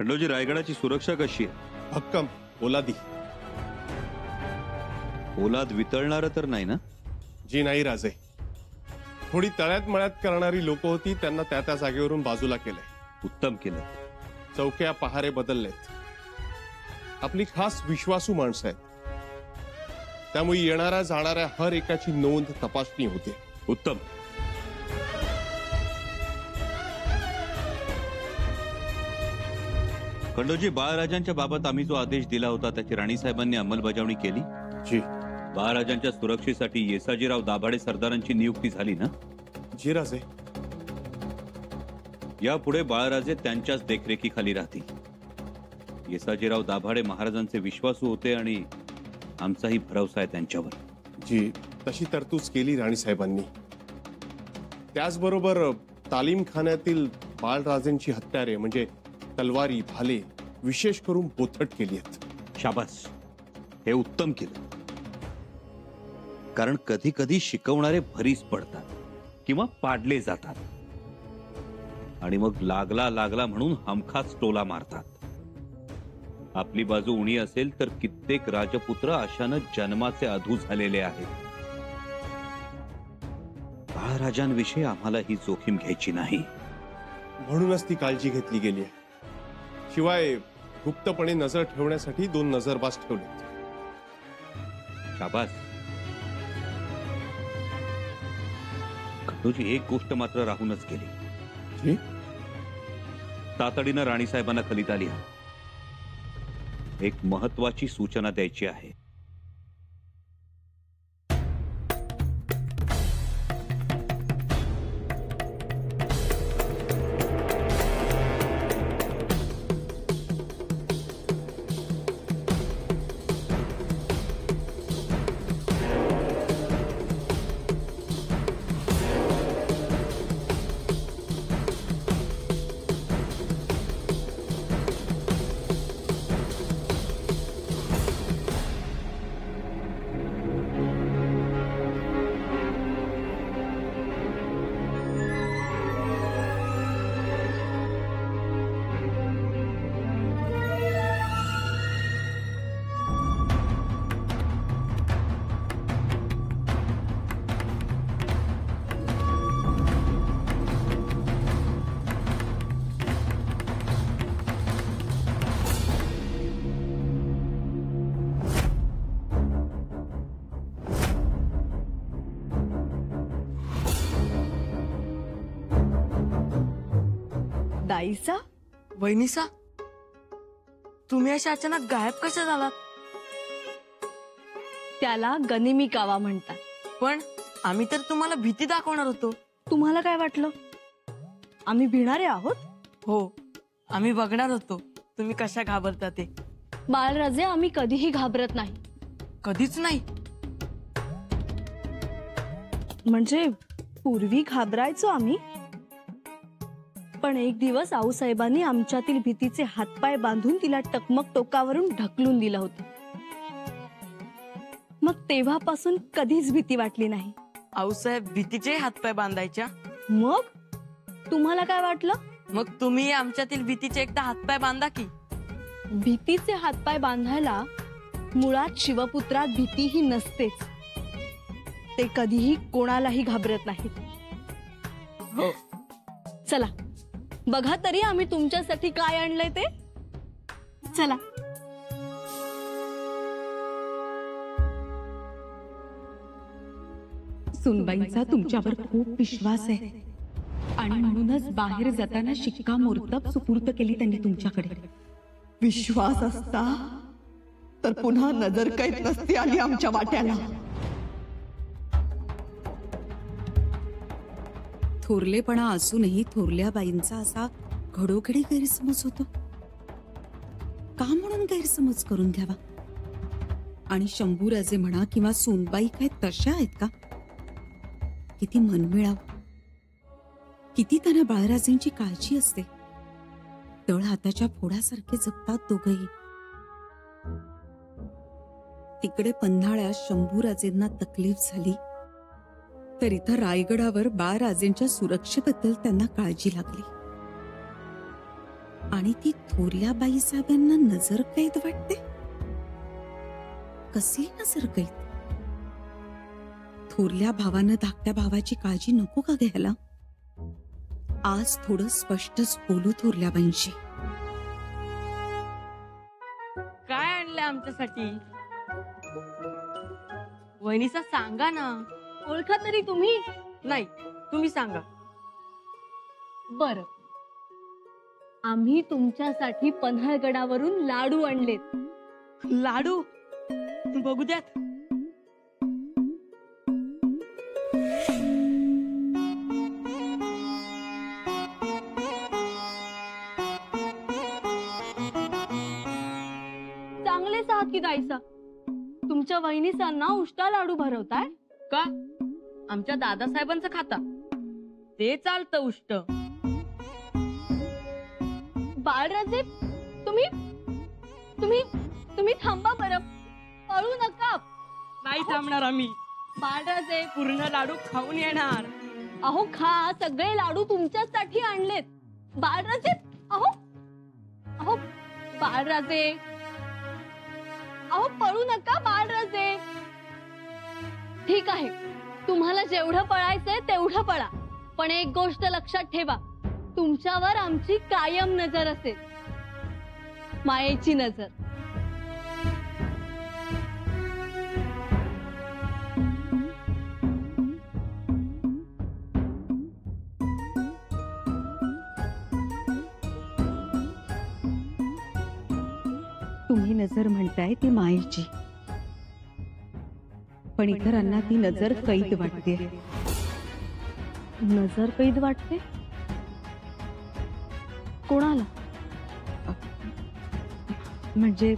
खंडोजी, रायगडाची सुरक्षा कशी आहे? भक्कम, पोलादी. पोलाद वितळणार तर नाही ना? जी नाही राजे. थोडी तळ्यात मळ्यात करणारी लोक होती, त्यांना त्या त्या जागेवरून बाजूला केलंय. उत्तम केलं. चौक्या पहारे बदललेत. आपली खास विश्वासू माणसं आहेत, त्यामुळे येणाऱ्या जाणाऱ्या हर एकाची नोंद तपासणी होते. उत्तम. खंडोजी, बाळराजांच्या बाबत आम्ही जो आदेश दिला होता त्याची राणी साहेबांनी अंमलबजावणी केली? जी. बाळराजांच्या सुरक्षेसाठी येसाजीराव दाभाडे सरदारांची नियुक्ती झाली ना? जी राजे. यापुढे बाळराजे त्यांच्याच देखरेखीखाली राहतील. येसाजीराव दाभाडे महाराजांचे विश्वासू होते आणि आमचाही भरवसा आहे त्यांच्यावर. जी, तशी तरतूद केली राणी साहेबांनी. त्याचबरोबर तालीमखान्यातील बाळराजेंची हत्यारे म्हणजे तलवारी, भाले विशेष करून बोथट केली आहेत. शाबास, हे उत्तम केलं. कारण कधी कधी शिकवणारे भरीस पडतात किंवा पाडले जातात आणि मग लागला म्हणून हमखास टोला मारतात. आपली बाजू उणी असेल तर कित्येक राजपुत्र अशानं जन्माचे अधू झालेले आहेत. बाळराजांविषयी आम्हाला ही जोखीम घ्यायची नाही, म्हणूनच ती काळजी घेतली गेली आहे. शिवाय गुप्तपणे नजर ठेवण्यासाठी 2 नजरबाज ठेवलेत. शाबास. खंडोजी, एक गोष्ट मात्र राहूनच गेली. तातडीनं राणी साहेबांना खलिता लिहा. एक महत्वाची सूचना द्यायची आहे. दाईसा, वहिनीसा, तुम्ही अशा अचानक गायब कशा झालात? त्याला गनिमी कावा म्हणतात. पण आम्ही तर तुम्हाला भीती दाखवणार होतो. तुम्हाला काय वाटलं आम्ही भिणारे आहोत? हो, आम्ही बघणार होतो तुम्ही कशा घाबरता ते. बाळराजे, आम्ही कधीही घाबरत नाही. कधीच नाही? म्हणजे पूर्वी घाबरायचो आम्ही, पण एक दिवस आऊसाहेबांनी आमच्यातील भीतीचे हातपाय बांधून तिला टकमक टोकावरून ढकलून दिलं होतं. मग तेव्हापासून कधीच भीती वाटली नाही. आऊसाहेब भीतीचे हातपाय बांधायच्या? मग तुम्हाला काय वाटलं? मग तुम्ही आमच्यातील भीतीचे एकदा हातपाय बांधा की. भीतीचे हातपाय बांधायला मुळात शिवपुत्रात भीतीही नसतेच. ते कधीही कोणालाही घाबरत नाहीत. हो. चला बघा तरी आम्ही तुमच्यासाठी काय आणलंय ते. चला. सुनबाईंचा तुमच्यावर खूप विश्वास आहे आणि म्हणूनच बाहेर जाताना शिक्कामोर्तब सुपूर्द केली त्यांनी तुमच्याकडे. विश्वास असता तर पुन्हा नजरकैद नसती आली आमच्या वाट्याला. थोरलेपणा असूनही थोरल्या बाईंचा असा घडोघडी गैरसमज होतो. का म्हणून गैरसमज करून घ्यावा? आणि शंभूराजे म्हणा किंवा सोनबाई काय तशा आहेत का? किती मनमिळाव, किती त्यांना बाळराजेंची काळजी असते. तळ हाताच्या फोडासारखे जगतात दोघही. तिकडे पन्हाळ्यात शंभूराजेंना तकलीफ झाली तर इथं रायगडावर बाळराजेंच्या सुरक्षेबद्दल त्यांना काळजी लागली. आणि ती थोरल्या बाईसाहेबांना नजर कैद वाटते. कसली नजर कैद? थोरल्या भावानं धाकट्या भावाची काळजी नको का घ्यायला? आज थोडं स्पष्टच बोलू थोरल्या बाईंशी. काय आणलंय आमच्यासाठी? वहिनीचा सांगा ना. ओळखा तरी तुम्ही. नाही, तुम्ही सांगा. बर, आम्ही तुमच्यासाठी पन्हाळगडावरून लाडू आणलेत. लाडू बघू द्यात. चांगलेच आहात की दाईसा. तुमच्या वहिनीसांना उष्टा लाडू भरवताय का? आमच्या दादासाहेबांचं खाता ते चालतं उष्ट. बाळराजे, तुम्ही तुम्ही तुम्ही थांबा बरं, पळू नका. नाही थांबणार आम्ही. बाळराजे, पूर्ण लाडू खाऊन येणार. अहो खा, सगळे लाडू तुमच्यासाठी आणलेत. बाळराजे, अहो अहो बाळराजे, अहो पळू नका बाळराजे. ठीक आहे, तुम्हाला जेवढं पळायचंय तेवढं पळा, पण एक गोष्ट लक्षात ठेवा, तुमच्यावर आमची कायम नजर असेल, मायेची नजर. तुम्ही नजर म्हणताय ती मायेची, पण इतरांना ती नजर कैद वाटते. नजर कैद वाटते? कोणाला? म्हणजे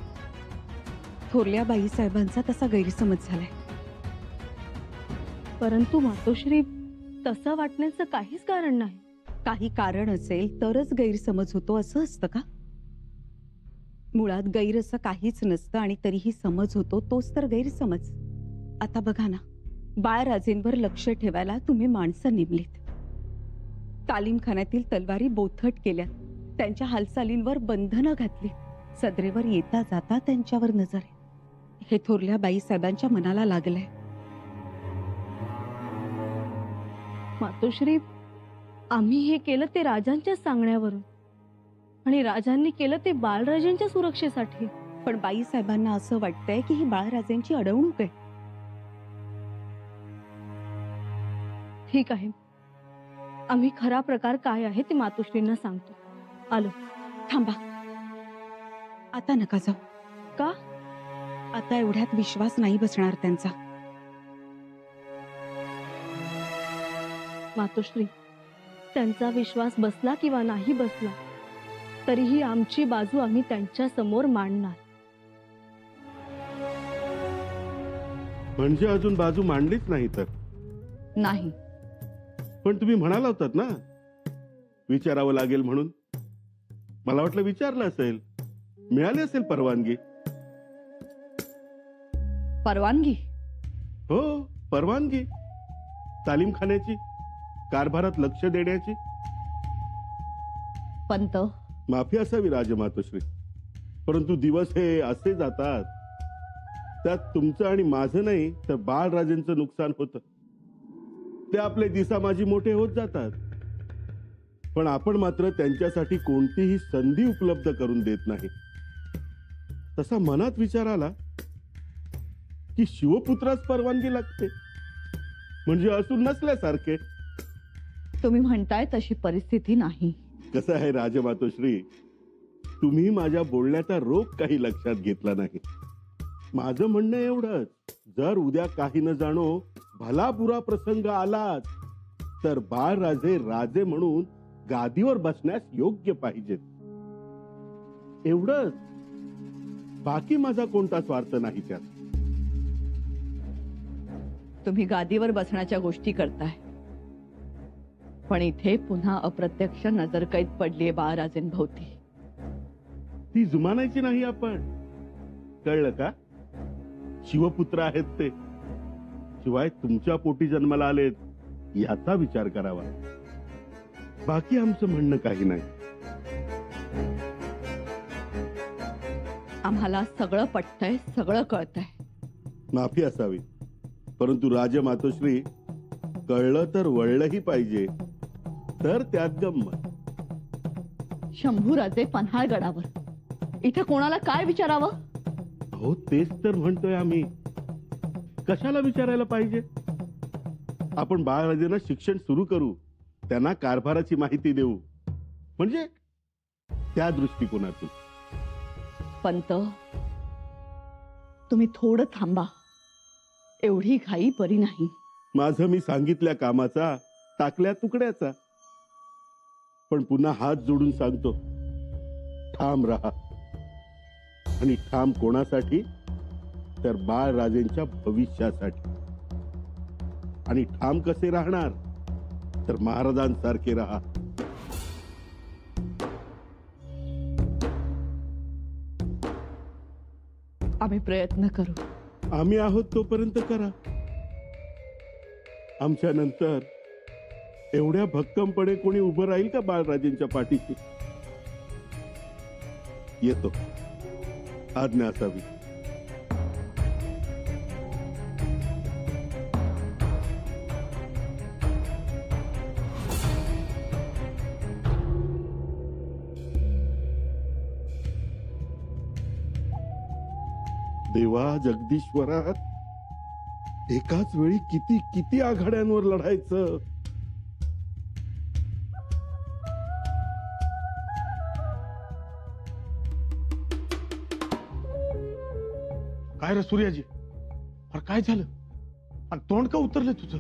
थोरल्या बाईसाहेबांचा तसा गैरसमज झालाय. परंतु मातोश्री, तसं वाटण्याचं काहीच कारण नाही. काही कारण असेल तरच गैरसमज होतो असं असतं का? मुळात गैर असं काहीच नसतं आणि तरीही समज होतो, तोच तर गैरसमज. आता बघा ना, बाळराजेंवर लक्ष ठेवायला तुम्ही माणसं नेमलीत, तालीमखान्यातील तलवारी बोथट केल्या, त्यांच्या हालचालींवर बंधनं घातली, सदरेवर येता जाता त्यांच्यावर नजर आहे. हे थोरल्या बाईसाहेबांच्या मनाला लागलंय. मातोश्री, आम्ही हे केलं ते राजांच्या सांगण्यावरून, आणि राजांनी केलं ते बाळराजांच्या सुरक्षेसाठी. पण बाईसाहेबांना असं वाटतंय की ही बाळराजेंची अडवणूक आहे. ठीक आहे, आम्ही खरा प्रकार काय आहे ते मातोश्रींना सांगतो. आलो. थांबा, आता नका जाऊ. का? आता एवढ्यात विश्वास नाही बसणार त्यांचा. मातोश्री, त्यांचा विश्वास बसला किंवा नाही बसला तरीही आमची बाजू आम्ही त्यांच्या समोर मांडणार. म्हणजे अजून बाजू मांडलीच नाही तर? नाही. पण तुम्ही म्हणाला होतात ना विचारावं लागेल म्हणून. मला वाटलं विचारलं असेल, मिळाली असेल परवानगी. परवानगी? हो, परवानगी. तालीमखान्याची, कारभारात लक्ष देण्याची. पंत, माफी असावी राजमातोश्री, परंतु दिवस हे असे जातात, त्यात तुमचं आणि माझं नाही तर बाळराजेंचं नुकसान होतं. ते आपले दिसामाजी मोठे होत जातात, पण आपण मात्र त्यांच्यासाठी कोणतीही संधी उपलब्ध करून देत नाही. तसा मनात विचार आला की शिवपुत्रास परवानगी लागते, म्हणजे असून नसल्यासारखे. तुम्ही म्हणताय तशी परिस्थिती नाही. कसं आहे राजमातोश्री, तुम्ही माझ्या बोलण्याचा रोग काही लक्षात घेतला नाही. माझं म्हणणं एवढंच, जर उद्या काही न जाणो भला बुरा प्रसंग आलाच तर बाळराजे राजे म्हणून गादीवर बसण्यास योग्य पाहिजेत, एवढंच. बाकी माझा कोणता स्वार्थ नाही त्यात. तुम्ही गादीवर बसण्याच्या गोष्टी करताय, पण इथे पुन्हा अप्रत्यक्ष नजरकैद पडलीये बाळराजेंभोवती. ती जुमानायची नाही आपण, कळलं का? शिवपुत्र आहेत ते, शिवाय तुमच्या पोटी जन्माला आलेत याचा विचार करावा. बाकी आमचं म्हणणं काही नाही. आम्हाला सगळं पटतंय, सगळं कळतंय. माफी असावी, परंतु राजमातोश्री, कळलं तर वळलंही पाहिजे, तर त्यात गंमत. शंभूराजे पन्हाळगडावर, इथे कोणाला काय विचारावं? हो तेच तर म्हणतोय आम्ही. कशाला विचारायला पाहिजे? आपण बाळराजेंना शिक्षण सुरू करू, त्यांना कारभाराची माहिती देऊ, म्हणजे त्या दृष्टिकोनातून. पंत, तुम्ही थोडं थांबा. एवढी घाई बरी नाही. माझं मी सांगितल्या कामाचा टाकल्या तुकड्याचा. पण पुन्हा हात जोडून सांगतो, ठाम राहा. आणि ठाम कोणासाठी? तर बाळराजेंच्या भविष्यासाठी. आणि ठाम कसे राहणार? तर महाराजांसारखे राहा. आम्ही प्रयत्न करू. आम्ही आहोत तोपर्यंत करा. आमच्या नंतर एवढ्या भक्कमपणे कोणी उभं राहील का बाळराजेंच्या पाठीशी? येतो. आज्ञा असावी. देवा जगदीश्वरा, एकाच वेळी किती किती आघाड्यांवर लढायचं. काय रे सूर्याजी, अरे काय झालं? आणि तोंड का उतरलं तुझं?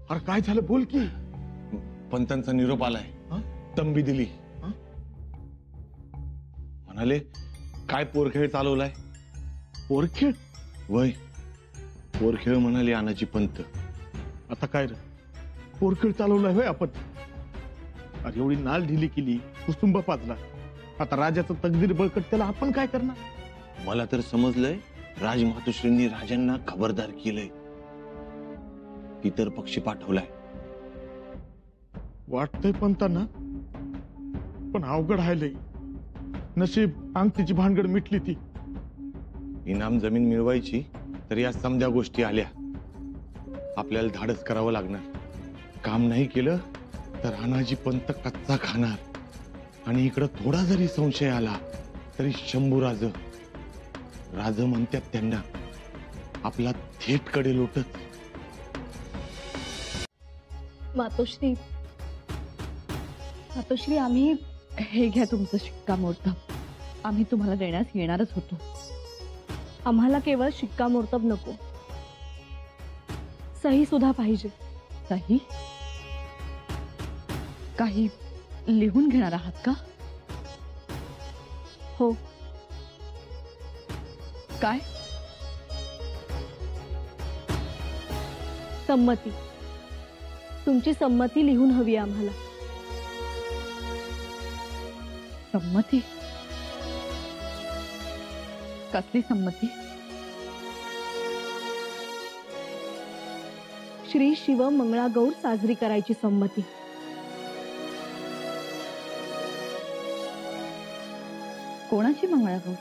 अरे काय झालं, बोल की. पंतांचा निरोप आलाय, तंबी दिली. म्हणाले काय पोरखेळ चालवलाय? पोरखेळ? वय, पोरखेळ म्हणाले आणाची पंत. आता काय रे, पोरखेळ चालवलाय होय आपण? अरे एवढी नाल ढिली केली, कुसुंब पाजला, आता राजाचं तकदीर बळकट, त्याला आपण काय करणार? मला तर समजलंय राजमातोश्रींनी राजांना खबरदार केलंय, इतर पक्षी पाठवलाय. वाटतंय पंतांना, पण अवघड आहे लई. नशीब अंगठीची भानगड मिटली ती. इनाम जमीन मिळवायची तर या समध्या गोष्टी आल्या. आपल्याला धाडस करावं लागणार. काम नाही केलं तर अनाजी पंत कच्चा खाणार. आणि इकडं थोडा जरी संशय आला तरी शंभूराज म्हणतात त्यांना आपला थेट कडे लोटत. मातोश्री, मातोश्री, आम्ही हे घ्या तुमचं शिक्कामोर्तब. आम्ही तुम्हाला देण्यास येणारच होतो. आम्हाला केवळ शिक्कामोर्तब नको, सही सुद्धा पाहिजे. सही? काही लिहून घेणार आहात का? हो. काय? संमती. तुमची संमती लिहून हवी आम्हाला. संमती? कसली संमती? श्री शिव मंगळागौर साजरी करायची संमती. कोणाची मंगळागौर?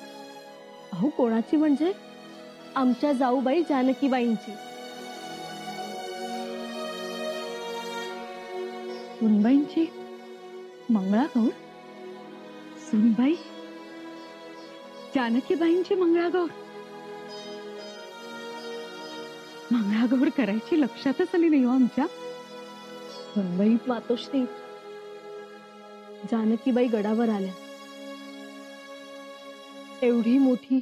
अहो, कोणाची म्हणजे आमच्या जाऊबाई जानकीबाईंची. सुनबाईंची मंगळागौर? सुनबाई? जानकीबाईंची मंगळागौर? मंगळागौर करायची लक्षातच आली नाही हो आमच्या. सुनबाई, मातोश्री, जानकीबाई गडावर आल्या. एवढी मोठी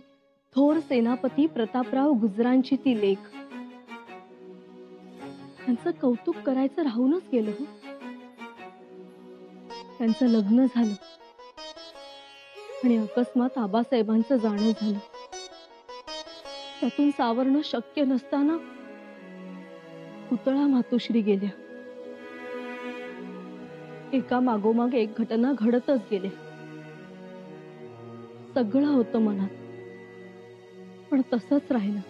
थोर सेनापती प्रतापराव गुजरांची ती लेख. त्यांचं कौतुक करायचं राहूनच गेलं हो. त्यांचं लग्न झालं आणि अकस्मात आबासाहेबांचं जाणं झालं. त्यातून सावरणं शक्य नसताना पुतळा मातोश्री गेल्या. एका मागोमाग एक घटना घडतच गेल्या. सगळं होतं मनात, पण तसंच राहिलं.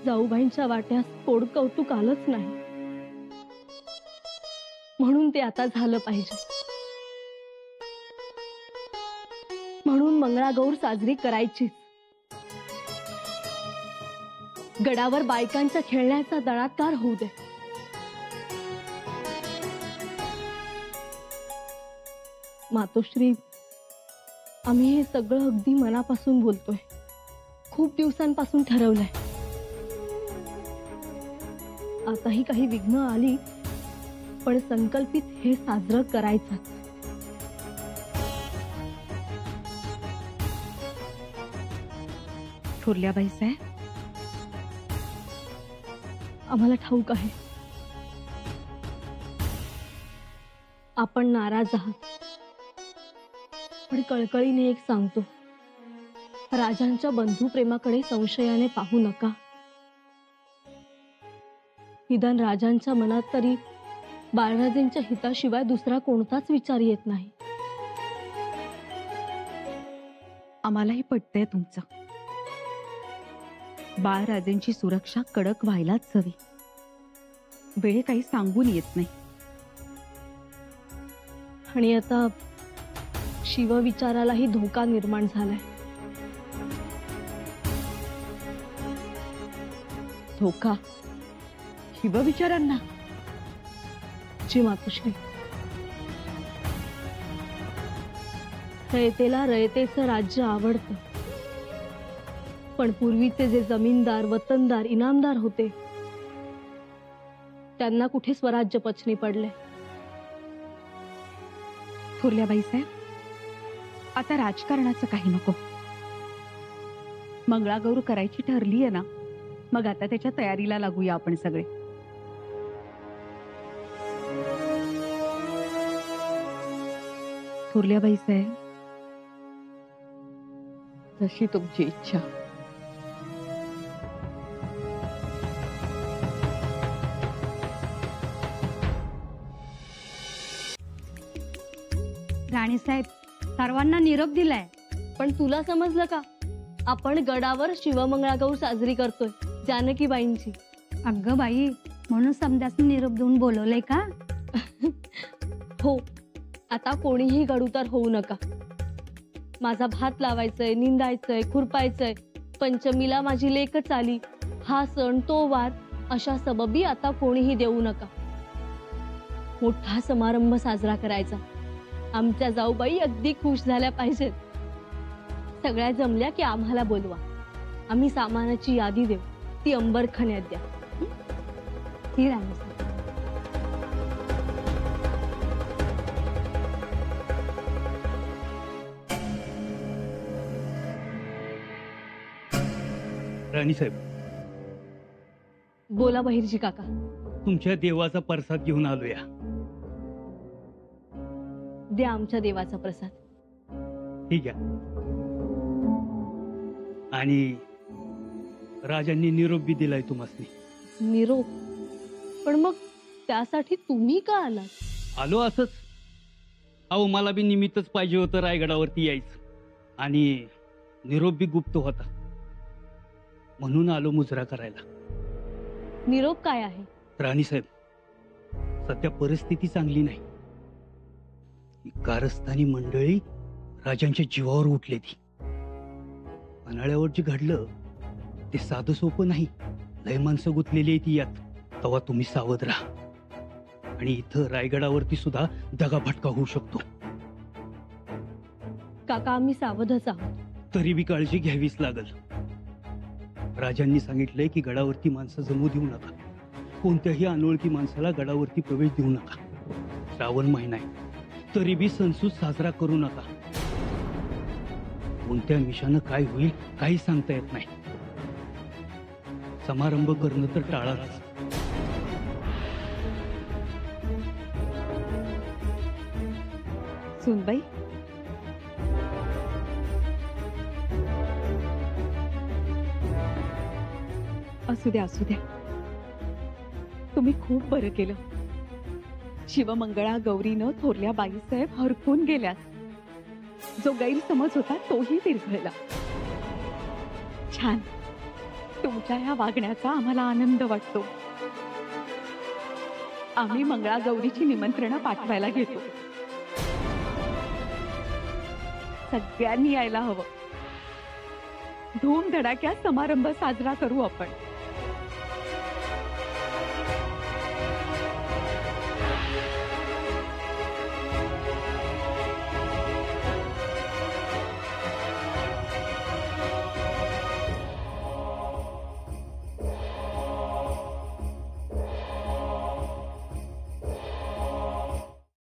जाऊबाईंच्या वाट्यास कोड कौतुक आलंच नाही. म्हणून ते आता झालं पाहिजे. म्हणून मंगळागौर साजरी करायची. गडावर बायकांच्या खेळण्याचा दणात्कार होऊ दे. मातोश्री, आम्ही हे सगळं अगदी मनापासून बोलतोय. खूप दिवसांपासून ठरवलंय. आताही काही विघ्न आली, पण संकल्पित हे साजरं करायचंच. थोरल्याबाई साहेब, आम्हाला ठाऊक आहे आपण नाराज आहात, पण कळकळीने एक सांगतो, राजांच्या बंधुप्रेमाकडे संशयाने पाहू नका. निदान राजांच्या मनात तरी बाळराजेंच्या हिताशिवाय दुसरा कोणताच विचार येत नाही. आम्हालाही पटतंय तुमचं. बाळराजेंची सुरक्षा कडक व्हायलाच हवी. वेळ काही सांगून येत नाही. आणि आता शिवविचारालाही धोका निर्माण झालाय. धोका शिवविचारांना? जी मातोश्री, रयतेला रयतेचं राज्य आवडतं, पण पूर्वीचे जे जमीनदार, वतनदार, इनामदार होते त्यांना कुठे स्वराज्य पचनी पडले. थोरल्याबाई साहेब, आता राजकारणाचं काही नको. मंगळागौर करायची ठरलीये ना, मग आता त्याच्या तयारीला लागूया आपण सगळे. थोरल्याबाई साहेब, जशी तुमची इच्छा. राणीसाहेब, सर्वांना निरोप दिलाय. पण तुला समजलं का, आपण गडावर शिवमंगळागौर साजरी करतोय, जानकीबाईंची. अगं बाई, म्हणून समजासून निरोप देऊन बोलवलंय का? हो, आता कोणीही गडूतर होऊ नका. माझा भात लावायचंय, निंदायचंय, खुरपायचंय, पंचमीला माझी लेकच आली, हा सण तो वाद, अशा सबबी आता कोणीही देऊ नका. मोठा समारंभ साजरा करायचा. आमच्या जाऊबाई अगदी खुश झाल्या पाहिजेत. सगळ्या जमल्या की आम्हाला बोलवा. आम्ही सामानाची यादी देऊ, ती अंबरखान्यात द्या. ही राणीसाहेब. राणीसाहेब, बोला बहिर्जी काका. तुमच्या देवाचा प्रसाद घेऊन आलोया. द्या आमच्या देवाचा प्रसाद. ठीक आहे. आणि राजांनी निरोप बी दिलाय तुम्हाला. निरोप? पण मग त्यासाठी तुम्ही का आलात? आलो असंच. अहो, मला बी निमित्तच पाहिजे होतं रायगडावरती यायचं, आणि निरोप बी गुप्त होता, म्हणून आलो मुजरा करायला. निरोप काय आहे? राणीसाहेब, सध्या परिस्थिती चांगली नाही. कारस्थानी मंडळी राजांच्या जीवावर उठले. ती पन्हाळ्यावर जे घडलं ते साधं सोपं नाही. लय माणसं गुंतलेली आहे ती यात. तेव्हा तुम्ही सावध राहा. आणि इथं रायगडावरती सुद्धा दगाफटका होऊ शकतो. काका, आम्ही सावधच आहोत. तरी बी काळजी घ्यावीच लागल. राजांनी सांगितलंय की गडावरती माणसं जमू देऊ नका. कोणत्याही अनोळखी माणसाला गडावरती प्रवेश देऊ नका. श्रावण महिना आहे, तरी बी सणसूद साजरा करू नका. कोणत्या मिशानं काय होईल काही सांगता येत नाही. समारंभ करणं तर टाळाच. सुनबाई, असू द्या असू द्या. तुम्ही खूप बरं केलं. शिवमंगळा गौरीनं थोरल्या बाईसाहेब हरकून गेल्यात. जो गैरसमज होता तोही विरघळला. छान. तुमच्या या वागण्याचा आम्हाला आनंद वाटतो. आम्ही मंगळागौरीची निमंत्रणं पाठवायला घेतो. सगळ्यांनी यायला हवं. धूमधडाक्यात समारंभ साजरा करू आपण.